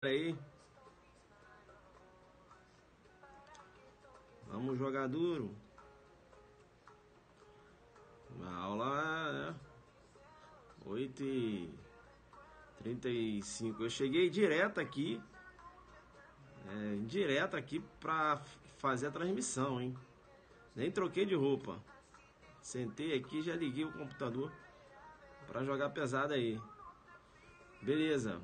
Aí, vamos jogar duro. A aula é 8h35. Eu cheguei direto aqui, pra fazer a transmissão, hein? Nem troquei de roupa. Sentei aqui, já liguei o computador pra jogar pesado aí. Beleza.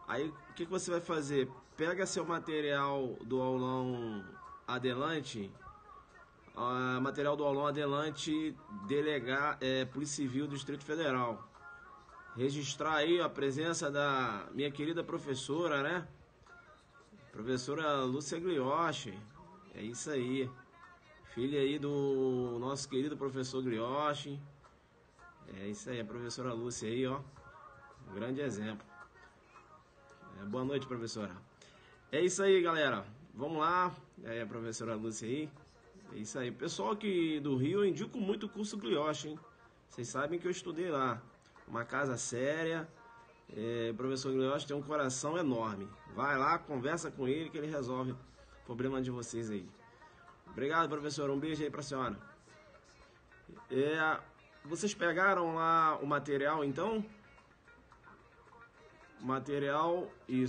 Aí o que você vai fazer? Pega seu material do aulão Adelante, material do aulão Adelante, Polícia Civil do Distrito Federal. Registrar aí a presença da minha querida professora, né? Professora Lúcia Glioche. É isso aí. Filha aí do nosso querido professor Glioche. É isso aí, a professora Lúcia aí, ó. Um grande exemplo. Boa noite, professora. É isso aí, galera. Vamos lá. A professora Lúcia aí. É isso aí. Pessoal aqui do Rio, eu indico muito o curso Glioche, hein? Vocês sabem que eu estudei lá. Uma casa séria. O professor Glioche tem um coração enorme. Vai lá, conversa com ele que ele resolve o problema de vocês aí. Obrigado, professora. Um beijo aí pra senhora. Vocês pegaram lá o material, então? O material que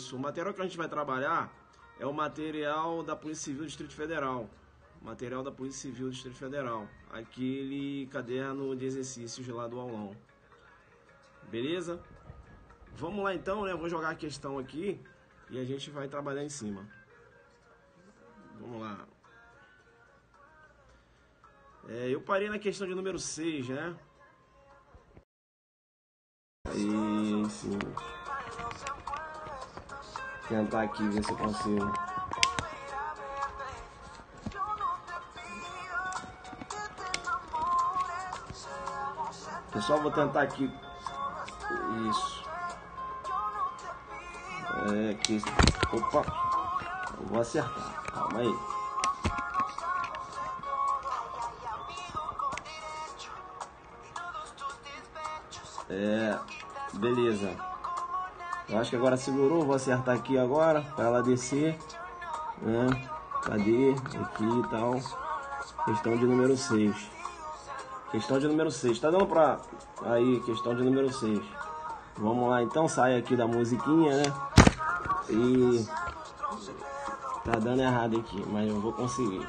a gente vai trabalhar é o material da Polícia Civil do Distrito Federal. Material da Polícia Civil do Distrito Federal. Aquele caderno de exercícios lá do aulão. Beleza? Vamos lá então, né? Eu vou jogar a questão aqui e a gente vai trabalhar em cima. Vamos lá. Eu parei na questão de número 6, né? Isso. Tentar aqui ver se eu consigo. Pessoal, vou tentar aqui. Isso. Aqui. Opa. Eu vou acertar. Calma aí. Beleza. Eu acho que agora segurou. Vou acertar aqui agora para ela descer, né? Cadê? Aqui e tal. Questão de número 6. Questão de número 6. Tá dando pra... Aí, questão de número 6. Vamos lá então. Sai aqui da musiquinha, né? E... Tá dando errado aqui, mas eu vou conseguir.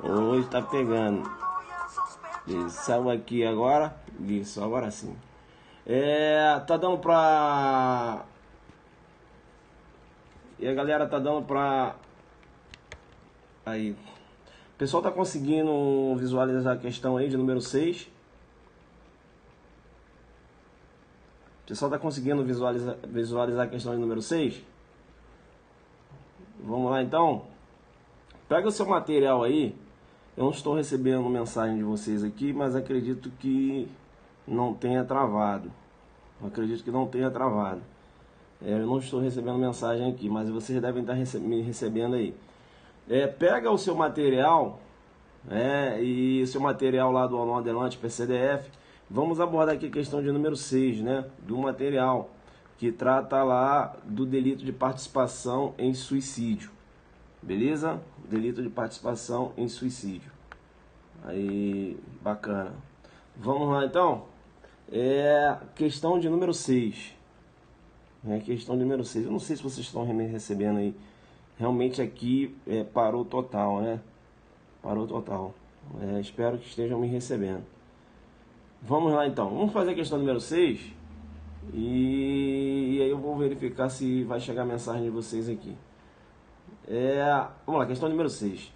Hoje tá pegando. Isso, saiu aqui agora. Isso, agora sim. Tá dando pra... E a galera tá dando pra... Aí. O pessoal tá conseguindo visualizar a questão aí de número 6? O pessoal tá conseguindo visualizar a questão de número 6? Vamos lá então? Pega o seu material aí. Eu não estou recebendo mensagem de vocês aqui, mas acredito que não tenha travado. Eu não estou recebendo mensagem aqui, mas vocês devem estar me recebendo aí. Pega o seu material, e o seu material lá do aulão Adelante, PCDF. Vamos abordar aqui a questão de número 6, né? Do material, que trata lá do delito de participação em suicídio. Beleza? Delito de participação em suicídio. Aí, bacana. Vamos lá então? Questão de número 6. Questão de número 6. Eu não sei se vocês estão me recebendo aí. Realmente aqui parou total, né? Parou total. Espero que estejam me recebendo. Vamos lá então. Vamos fazer a questão número 6. E aí eu vou verificar se vai chegar a mensagem de vocês aqui. Vamos lá, questão número 6.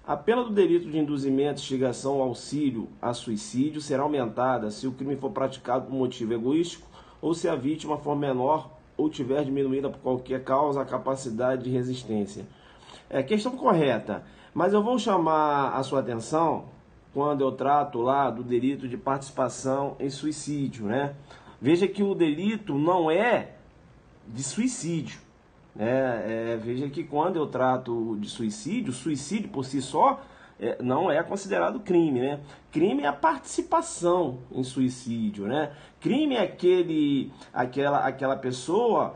A pena do delito de induzimento, instigação ou auxílio a suicídio será aumentada se o crime for praticado por motivo egoístico ou se a vítima for menor ou tiver diminuída por qualquer causa a capacidade de resistência. Questão correta, mas eu vou chamar a sua atenção quando eu trato lá do delito de participação em suicídio, né? Veja que o delito não é de suicídio. Veja que quando eu trato de suicídio, suicídio por si só não é considerado crime, né? Crime é a participação em suicídio, né? Crime é aquela pessoa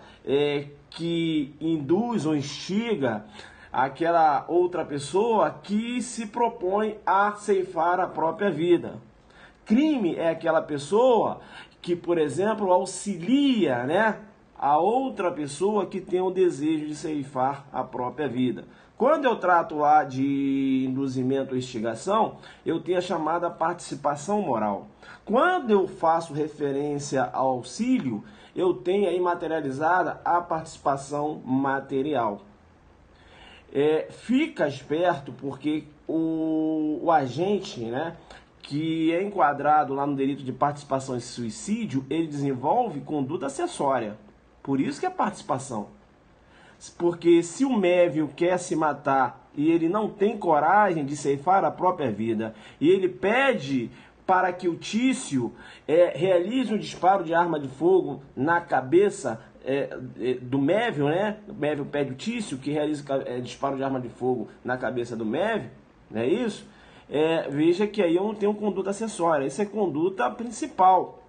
que induz ou instiga aquela outra pessoa que se propõe a ceifar a própria vida. Crime é aquela pessoa que, por exemplo, auxilia, né, a outra pessoa que tem o desejo de ceifar a própria vida. Quando eu trato lá de induzimento ou instigação, eu tenho a chamada participação moral. Quando eu faço referência ao auxílio, eu tenho aí materializada a participação material. Fica esperto porque o agente, né, que é enquadrado lá no delito de participação em suicídio, ele desenvolve conduta acessória. Por isso que é participação. Porque se o Mévio quer se matar e ele não tem coragem de ceifar a própria vida, e ele pede para que o Tício realize um disparo de arma de fogo na cabeça do Mévio, né? O Mévio pede o Tício que realize disparo de arma de fogo na cabeça do Mévio, não é isso? Veja que aí eu não tenho conduta acessória, isso é conduta principal.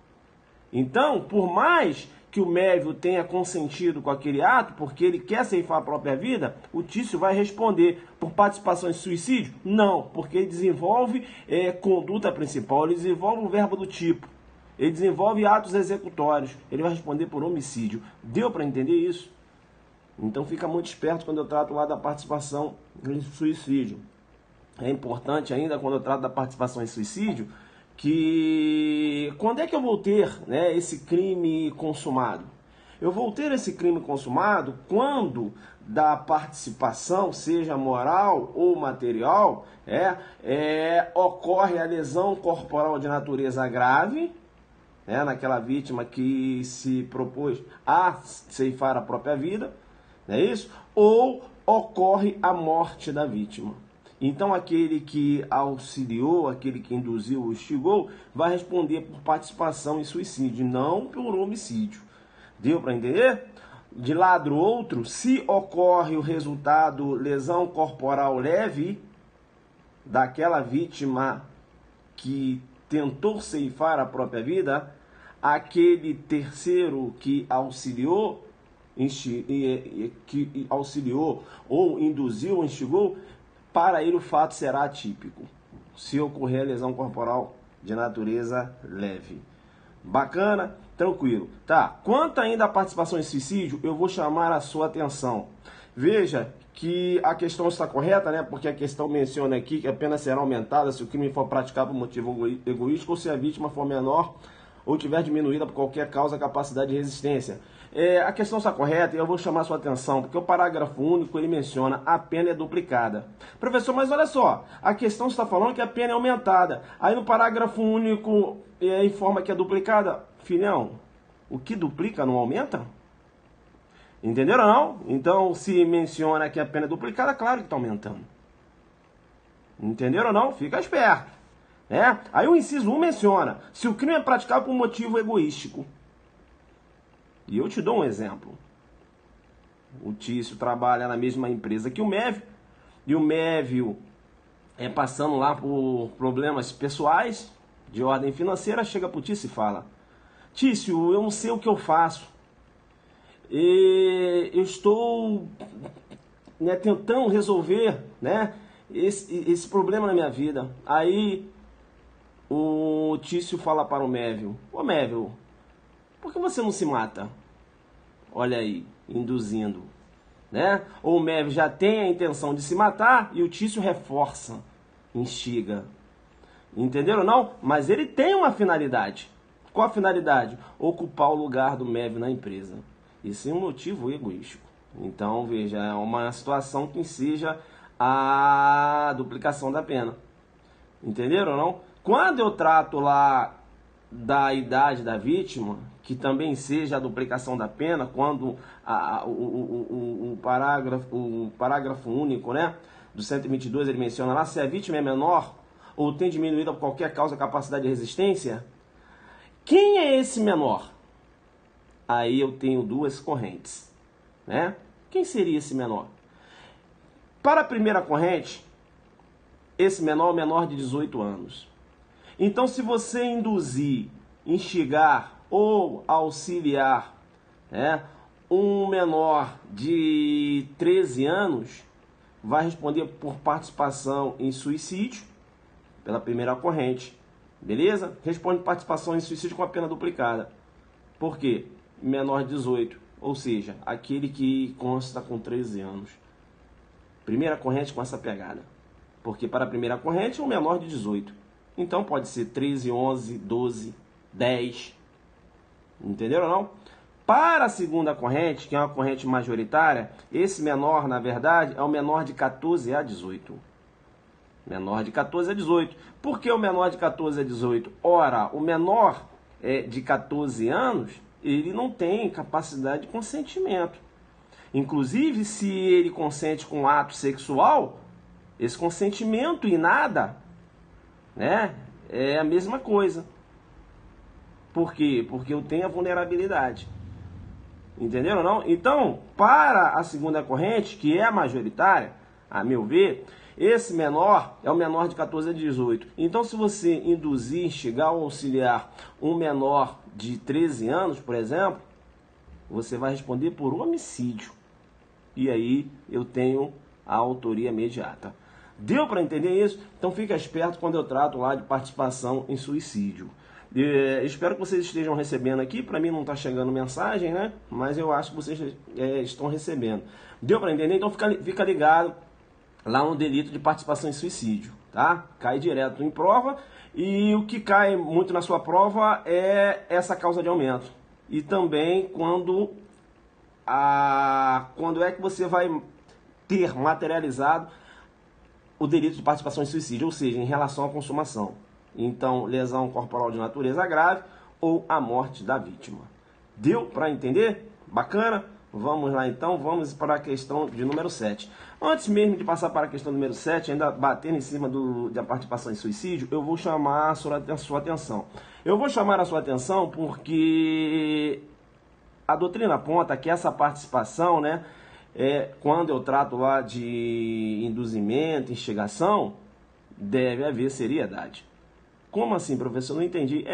Então, por mais que o Mévio tenha consentido com aquele ato, porque ele quer ceifar a própria vida, o Tício vai responder por participação em suicídio? Não, porque ele desenvolve conduta principal, ele desenvolve o verbo do tipo, ele desenvolve atos executórios, ele vai responder por homicídio. Deu para entender isso? Então fica muito esperto quando eu trato lá da participação em suicídio. É importante ainda quando eu trato da participação em suicídio, que quando é que eu vou ter, né, esse crime consumado? Eu vou ter esse crime consumado quando da participação, seja moral ou material, ocorre a lesão corporal de natureza grave, naquela vítima que se propôs a ceifar a própria vida, não é isso? Ou ocorre a morte da vítima. Então, aquele que auxiliou, aquele que induziu ou instigou, vai responder por participação em suicídio, não por homicídio. Deu para entender? De lado outro, se ocorre o resultado lesão corporal leve daquela vítima que tentou ceifar a própria vida, aquele terceiro que auxiliou ou induziu ou instigou, para ele o fato será atípico, se ocorrer a lesão corporal de natureza leve. Bacana? Tranquilo. Tá, quanto ainda à participação em suicídio, eu vou chamar a sua atenção. Veja que a questão está correta, né? Porque a questão menciona aqui que a pena será aumentada se o crime for praticado por motivo egoístico ou se a vítima for menor ou tiver diminuída por qualquer causa a capacidade de resistência. A questão está correta e eu vou chamar a sua atenção, porque o parágrafo único ele menciona a pena é duplicada. Professor, mas olha só, a questão está falando que a pena é aumentada. Aí no parágrafo único informa que é duplicada. Filhão, o que duplica não aumenta? Entenderam ou não? Então, se menciona que a pena é duplicada, claro que está aumentando. Entenderam ou não? Fica esperto. Aí o inciso 1 menciona, se o crime é praticado por motivo egoístico. E eu te dou um exemplo. O Tício trabalha na mesma empresa que o Mévio, e o Mévio passando lá por problemas pessoais, de ordem financeira, chega para o Tício e fala, Tício, eu não sei o que eu faço. Eu estou tentando resolver esse problema na minha vida. Aí o Tício fala para o Mévio, ô Mévio, por que você não se mata? Olha aí, induzindo, Ou o Mévio já tem a intenção de se matar e o Tício reforça, instiga. Entenderam ou não? Mas ele tem uma finalidade. Qual a finalidade? Ocupar o lugar do Mévio na empresa. Isso é um motivo egoístico. Então, veja, é uma situação que enseja a duplicação da pena. Entenderam ou não? Quando eu trato lá da idade da vítima, que também seja a duplicação da pena, quando o parágrafo único do 122 ele menciona lá, se a vítima é menor ou tem diminuído por qualquer causa a capacidade de resistência, quem é esse menor? Aí eu tenho duas correntes. Quem seria esse menor? Para a primeira corrente, esse menor é o menor de 18 anos. Então, se você induzir, instigar ou auxiliar, né, um menor de 13 anos, vai responder por participação em suicídio, pela primeira ocorrente. Beleza? Responde participação em suicídio com a pena duplicada. Por quê? Menor de 18, ou seja, aquele que consta com 13 anos. Primeira corrente com essa pegada. Porque para a primeira corrente é um menor de 18. Então pode ser 13, 11, 12, 10. Entenderam ou não? Para a segunda corrente, que é uma corrente majoritária, esse menor, na verdade, é o menor de 14 a 18. Menor de 14 a 18. Por que o menor de 14 a 18? Ora, o menor de 14 anos, ele não tem capacidade de consentimento. Inclusive, se ele consente com um ato sexual, esse consentimento e nada, né, é a mesma coisa. Por quê? Porque eu tenho a vulnerabilidade. Entenderam ou não? Então, para a segunda corrente, que é a majoritária, a meu ver, esse menor é o menor de 14 a 18. Então, se você induzir, instigar ou auxiliar um menor de 13 anos, por exemplo, você vai responder por homicídio. E aí eu tenho a autoria imediata. Deu para entender isso? Então fica esperto quando eu trato lá de participação em suicídio. Espero que vocês estejam recebendo aqui. Para mim não está chegando mensagem, né? Mas eu acho que vocês estão recebendo. Deu para entender? Então fica ligado lá no delito de participação em suicídio, tá? Cai direto em prova. E o que cai muito na sua prova é essa causa de aumento. E também quando é que você vai ter materializado o delito de participação em suicídio, ou seja, em relação à consumação. Então, lesão corporal de natureza grave ou a morte da vítima. Deu para entender? Bacana? Vamos lá então, vamos para a questão de número 7. Antes mesmo de passar para a questão número 7, ainda batendo em cima da participação em suicídio, eu vou chamar a sua atenção. Eu vou chamar a sua atenção porque a doutrina aponta que essa participação, né, quando eu trato lá de induzimento, instigação, deve haver seriedade. Como assim, professor? Não entendi.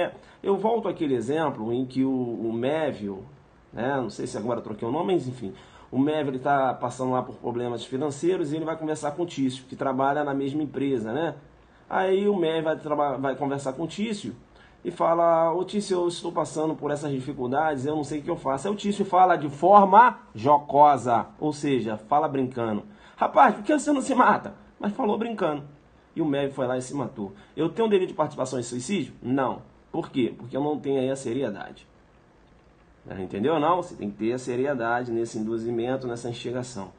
Eu volto àquele exemplo em que o Mévio, né, não sei se agora troquei o nome, mas enfim, o Mévio está passando lá por problemas financeiros e ele vai conversar com o Tício, que trabalha na mesma empresa, né? Aí o Mévio vai conversar com o Tício e fala: ô Tício, eu estou passando por essas dificuldades, eu não sei o que eu faço. Aí o Tício fala de forma jocosa, ou seja, fala brincando: rapaz, por que você não se mata? Mas falou brincando. E o Mévio foi lá e se matou. Eu tenho um delito de participação em suicídio? Não. Por quê? Porque eu não tenho aí a seriedade. Entendeu ou não? Você tem que ter a seriedade nesse induzimento, nessa instigação.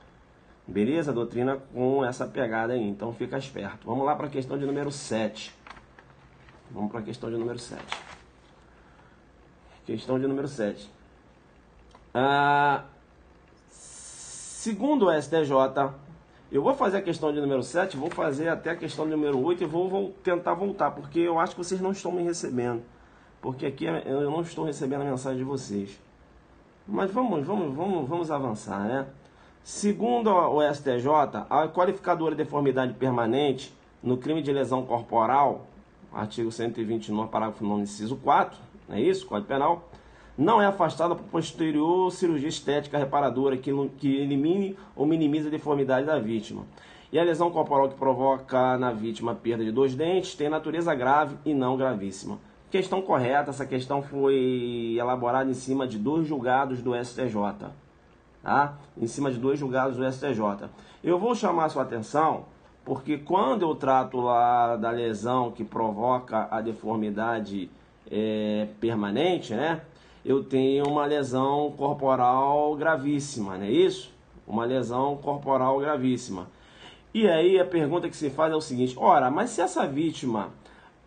Beleza? A doutrina com essa pegada aí. Então fica esperto. Vamos lá para a questão de número 7. Vamos para a questão de número 7. Questão de número 7. Segundo o STJ, eu vou fazer a questão de número 7, vou fazer até a questão de número 8 e vou tentar voltar, porque eu acho que vocês não estão me recebendo. Porque aqui eu não estou recebendo a mensagem de vocês. Mas vamos avançar, né? Segundo o STJ, a qualificadora de deformidade permanente no crime de lesão corporal, artigo 129, parágrafo 9, inciso 4, não é isso? Código Penal, não é afastada por posterior cirurgia estética reparadora que elimine ou minimize a deformidade da vítima. E a lesão corporal que provoca na vítima a perda de 2 dentes tem natureza grave e não gravíssima. Questão correta, essa questão foi elaborada em cima de 2 julgados do STJ. Tá? Em cima de 2 julgados do STJ. Eu vou chamar a sua atenção porque quando eu trato lá da lesão que provoca a deformidade permanente, né? Eu tenho uma lesão corporal gravíssima, não é isso? Uma lesão corporal gravíssima. E aí a pergunta que se faz é o seguinte: ora, mas se essa vítima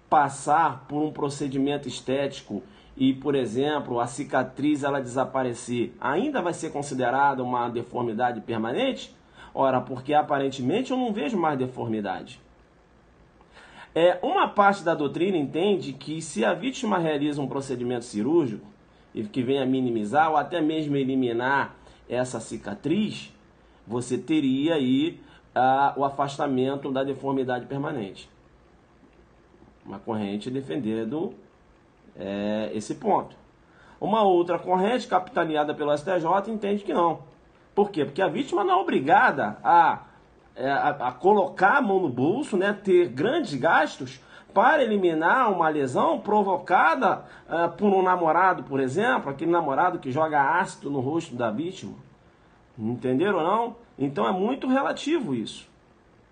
passar por um procedimento estético e, por exemplo, a cicatriz ela desaparecer, ainda vai ser considerada uma deformidade permanente? Ora, porque aparentemente eu não vejo mais deformidade. Uma parte da doutrina entende que se a vítima realiza um procedimento cirúrgico e que venha minimizar ou até mesmo eliminar essa cicatriz, você teria aí o afastamento da deformidade permanente. Uma corrente defendendo esse ponto. Uma outra corrente, capitaneada pelo STJ, entende que não. Por quê? Porque a vítima não é obrigada a colocar a mão no bolso, né, ter grandes gastos para eliminar uma lesão provocada por um namorado, por exemplo, aquele namorado que joga ácido no rosto da vítima. Entenderam ou não? Então é muito relativo isso.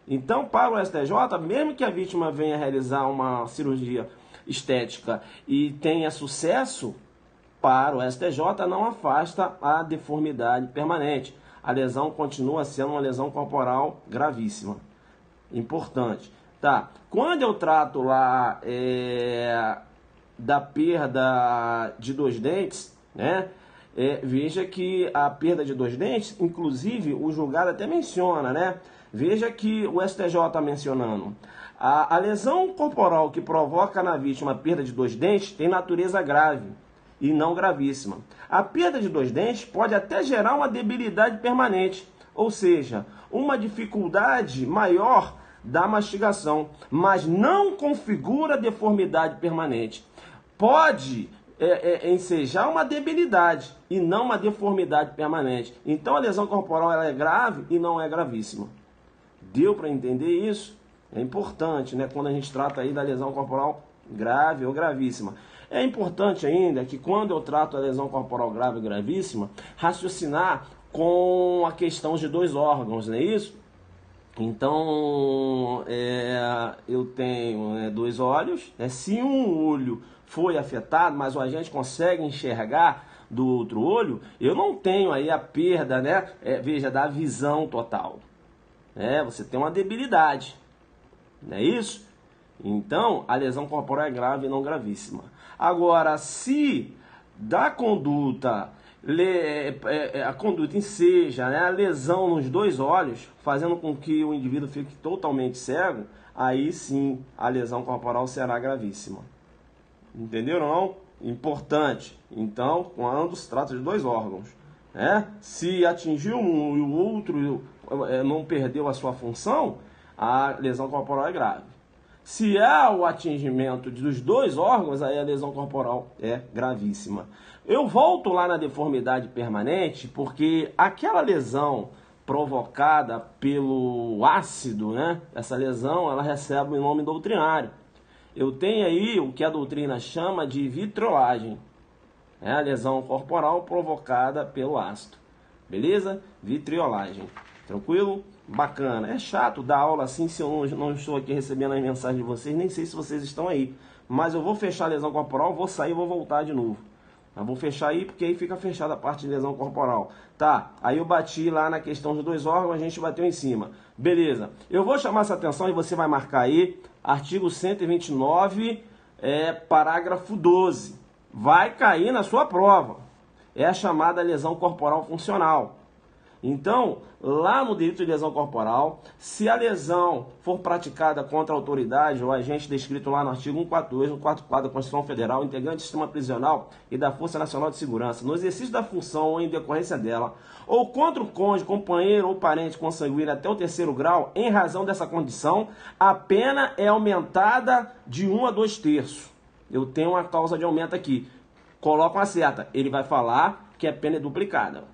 Então, para o STJ, mesmo que a vítima venha realizar uma cirurgia estética e tenha sucesso, para o STJ não afasta a deformidade permanente. A lesão continua sendo uma lesão corporal gravíssima. Importante. Tá. Quando eu trato lá da perda de 2 dentes, né? Veja que a perda de 2 dentes, inclusive o julgado até menciona, né? Veja que o STJ está mencionando. A lesão corporal que provoca na vítima a perda de 2 dentes tem natureza grave e não gravíssima. A perda de 2 dentes pode até gerar uma debilidade permanente, ou seja, uma dificuldade maior da mastigação, mas não configura deformidade permanente. Pode ensejar uma debilidade e não uma deformidade permanente. Então a lesão corporal ela é grave e não é gravíssima. Deu para entender isso? É importante, né, quando a gente trata aí da lesão corporal grave ou gravíssima. É importante ainda que quando eu trato a lesão corporal grave ou gravíssima, raciocinar com a questão de 2 órgãos, não é isso? Então, eu tenho 2 olhos, né? Se um olho foi afetado, mas o agente consegue enxergar do outro olho, eu não tenho aí a perda, né? Veja, da visão total. Você tem uma debilidade, não é isso? Então, a lesão corporal é grave e não gravíssima. Agora, se da conduta, a conduta enseja, né, a lesão nos 2 olhos, fazendo com que o indivíduo fique totalmente cego, aí sim a lesão corporal será gravíssima. Entenderam ou não? Importante. Então, quando se trata de 2 órgãos, né? Se atingiu um e o outro não perdeu a sua função, a lesão corporal é grave. Se há o atingimento dos 2 órgãos, aí a lesão corporal é gravíssima. Eu volto lá na deformidade permanente, porque aquela lesão provocada pelo ácido, né? Essa lesão, ela recebe um nome doutrinário. Eu tenho aí o que a doutrina chama de vitriolagem. É a lesão corporal provocada pelo ácido. Beleza? Vitriolagem. Tranquilo? Bacana. É chato dar aula assim se eu não estou aqui recebendo as mensagens de vocês, nem sei se vocês estão aí. Mas eu vou fechar a lesão corporal, vou sair e vou voltar de novo. Eu vou fechar aí, porque aí fica fechada a parte de lesão corporal. Tá, aí eu bati lá na questão dos 2 órgãos, a gente bateu em cima. Beleza. Eu vou chamar essa atenção e você vai marcar aí, artigo 129, parágrafo 12. Vai cair na sua prova. É a chamada lesão corporal funcional. Então, lá no delito de lesão corporal, se a lesão for praticada contra a autoridade ou agente descrito lá no artigo 142, no 4.4 da Constituição Federal, integrante do sistema prisional e da Força Nacional de Segurança, no exercício da função ou em decorrência dela, ou contra o cônjuge, companheiro ou parente consanguíneo até o 3º grau, em razão dessa condição, a pena é aumentada de 1 a 2/3. Eu tenho uma causa de aumento aqui. Coloca uma seta. Ele vai falar que a pena é duplicada.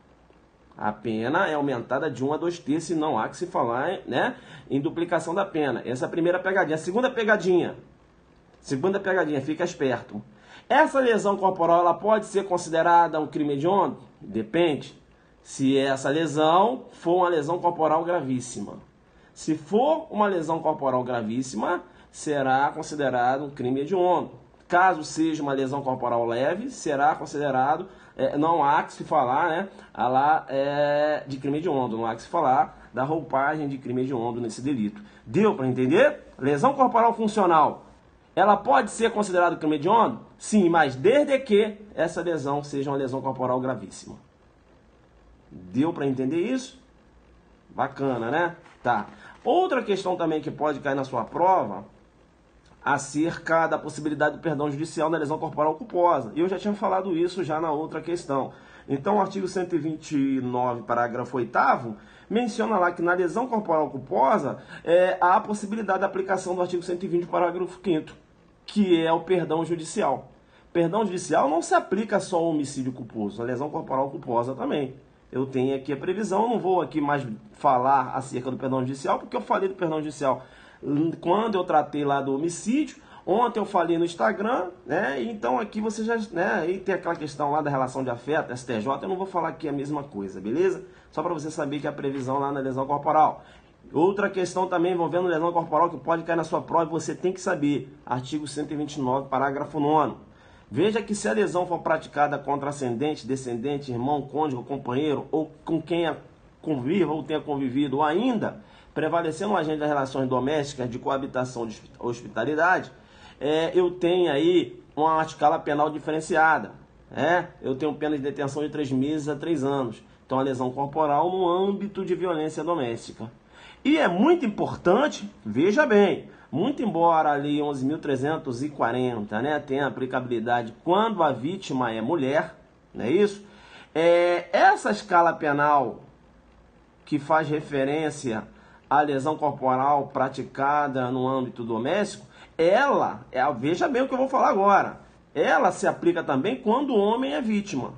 A pena é aumentada de 1 a 2/3 e não há que se falar, né, em duplicação da pena. Essa é a primeira pegadinha. A segunda pegadinha, fica esperto. Essa lesão corporal ela pode ser considerada um crime hediondo? Depende. Se essa lesão for uma lesão corporal gravíssima. Se for uma lesão corporal gravíssima, será considerado um crime hediondo. Caso seja uma lesão corporal leve, será considerado, não há que se falar, né, de crime hediondo, não há que se falar da roupagem de crime hediondo nesse delito. Deu para entender? Lesão corporal funcional, ela pode ser considerada crime hediondo? Sim, mas desde que essa lesão seja uma lesão corporal gravíssima. Deu para entender isso? Bacana, né? Tá. Outra questão também que pode cair na sua prova, acerca da possibilidade do perdão judicial na lesão corporal culposa. Eu já tinha falado isso já na outra questão. Então, o artigo 129, parágrafo 8º, menciona lá que na lesão corporal culposa há a possibilidade da aplicação do artigo 120, parágrafo 5º, que é o perdão judicial. Perdão judicial não se aplica só ao homicídio culposo, a lesão corporal culposa também. Eu tenho aqui a previsão, não vou aqui mais falar acerca do perdão judicial, porque eu falei do perdão judicial quando eu tratei lá do homicídio. Ontem eu falei no Instagram, né? Então aqui você já, né? Aí tem aquela questão lá da relação de afeto, STJ, eu não vou falar aqui a mesma coisa, beleza? Só para você saber que a previsão lá na lesão corporal. Outra questão também envolvendo lesão corporal que pode cair na sua prova, você tem que saber. Artigo 129, parágrafo 9º. Veja que se a lesão for praticada contra ascendente, descendente, irmão, cônjuge, companheiro, ou com quem conviva ou tenha convivido, ou ainda prevalecendo um agente das relações domésticas de coabitação de hospitalidade, eu tenho aí uma escala penal diferenciada. Eu tenho pena de detenção de 3 meses a 3 anos. Então, a lesão corporal no âmbito de violência doméstica. E é muito importante, veja bem, muito embora a Lei 11.340, né, tenha aplicabilidade quando a vítima é mulher, não é isso? Essa escala penal que faz referência à lesão corporal praticada no âmbito doméstico, veja bem o que eu vou falar agora, ela se aplica também quando o homem é vítima.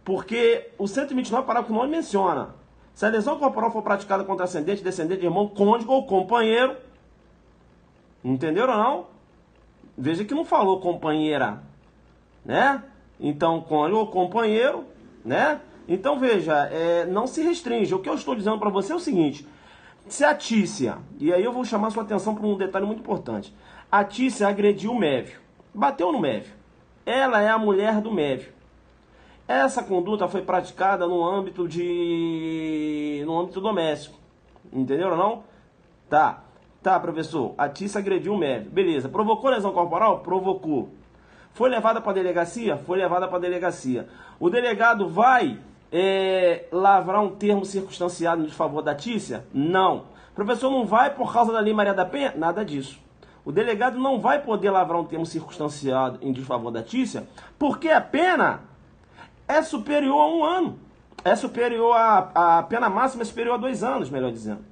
Porque o 129, parágrafo 9 menciona: se a lesão corporal for praticada contra ascendente, descendente, irmão, cônjuge ou companheiro, entenderam ou não? Veja que não falou companheira, né? Então, cônjuge ou companheiro, né? Então, veja, não se restringe. O que eu estou dizendo para você é o seguinte: se a Tícia, e aí eu vou chamar sua atenção para um detalhe muito importante, a Tícia agrediu o Mévio, bateu no Mévio, ela é a mulher do Mévio. Essa conduta foi praticada no âmbito doméstico. Entenderam ou não? Tá, professor. A Tícia agrediu o Mévio. Beleza. Provocou lesão corporal? Provocou. Foi levada para a delegacia? Foi levada para a delegacia. O delegado vai lavrar um termo circunstanciado em desfavor da Tícia? Não. Professor, não vai por causa da Lei Maria da Penha? Nada disso. O delegado não vai poder lavrar um termo circunstanciado em desfavor da Tícia, porque a pena é superior a 1 ano. É superior a pena máxima é superior a 2 anos, melhor dizendo.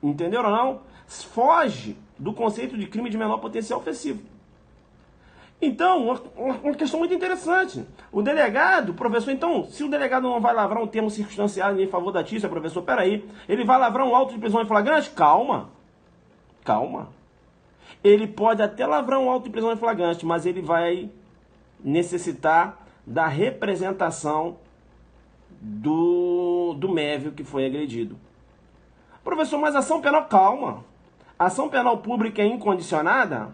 Entenderam ou não? Foge do conceito de crime de menor potencial ofensivo. Então, uma questão muito interessante. O delegado, professor, então, se o delegado não vai lavrar um termo circunstanciado em favor da Tícia, professor, peraí, ele vai lavrar um auto de prisão em flagrante? Calma. Ele pode até lavrar um auto de prisão em flagrante, mas ele vai necessitar da representação do Mévio que foi agredido. Professor, mas ação penal, calma. Ação penal pública é incondicionada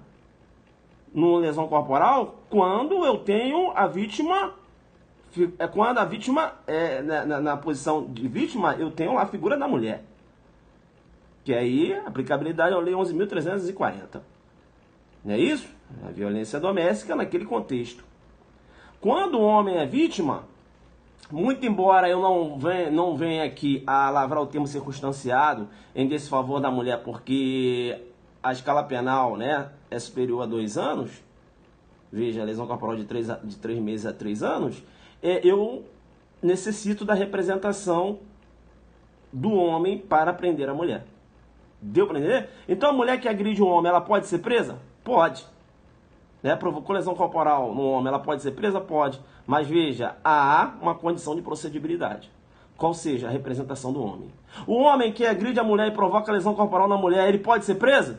no lesão corporal quando eu tenho a vítima, quando a vítima na posição de vítima, eu tenho lá a figura da mulher. Que aí, a aplicabilidade é a Lei 11.340. Não é isso? A violência doméstica naquele contexto. Quando o homem é vítima, muito embora eu não venha aqui a lavrar o termo circunstanciado em desfavor da mulher, porque a escala penal, né, é superior a 2 anos, veja, a lesão corporal de 3 meses a 3 anos, eu necessito da representação do homem para prender a mulher. Deu para entender? Então a mulher que agride um homem, ela pode ser presa? Pode. Né? Provocou lesão corporal no homem, ela pode ser presa? Pode. Mas veja, há uma condição de procedibilidade. Qual seja a representação do homem. O homem que agride a mulher e provoca lesão corporal na mulher, ele pode ser preso?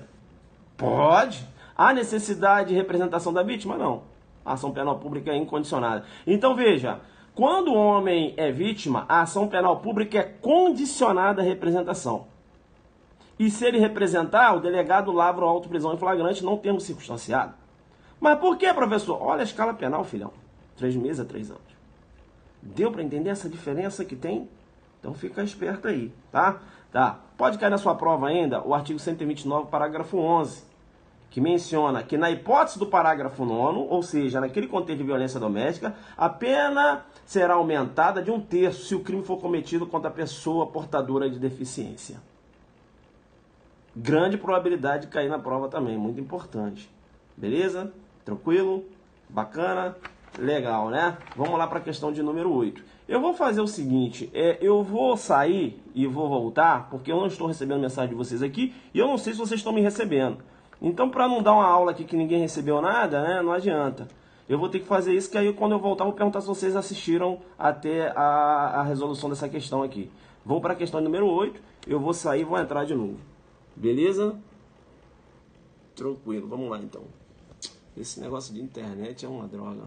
Pode. Há necessidade de representação da vítima? Não. A ação penal pública é incondicionada. Então veja, quando o homem é vítima, a ação penal pública é condicionada à representação. E se ele representar, o delegado lavra o auto de prisão em flagrante, não termo circunstanciado. Mas por que, professor? Olha a escala penal, filhão. 3 meses a 3 anos. Deu para entender essa diferença que tem? Então fica esperto aí, tá? Pode cair na sua prova ainda o artigo 129, parágrafo 11, que menciona que na hipótese do parágrafo 9º, ou seja, naquele contexto de violência doméstica, a pena será aumentada de 1/3 se o crime for cometido contra a pessoa portadora de deficiência. Grande probabilidade de cair na prova também, muito importante. Beleza? Tranquilo? Bacana? Legal, né? Vamos lá para a questão de número 8. Eu vou fazer o seguinte, eu vou sair e vou voltar, porque eu não estou recebendo mensagem de vocês aqui, e eu não sei se vocês estão me recebendo. Então, para não dar uma aula aqui que ninguém recebeu nada, né, não adianta. Eu vou ter que fazer isso, que aí quando eu voltar eu vou perguntar se vocês assistiram até a resolução dessa questão aqui. Vou para a questão número 8, eu vou sair e vou entrar de novo. Beleza? Tranquilo, vamos lá então. Esse negócio de internet é uma droga.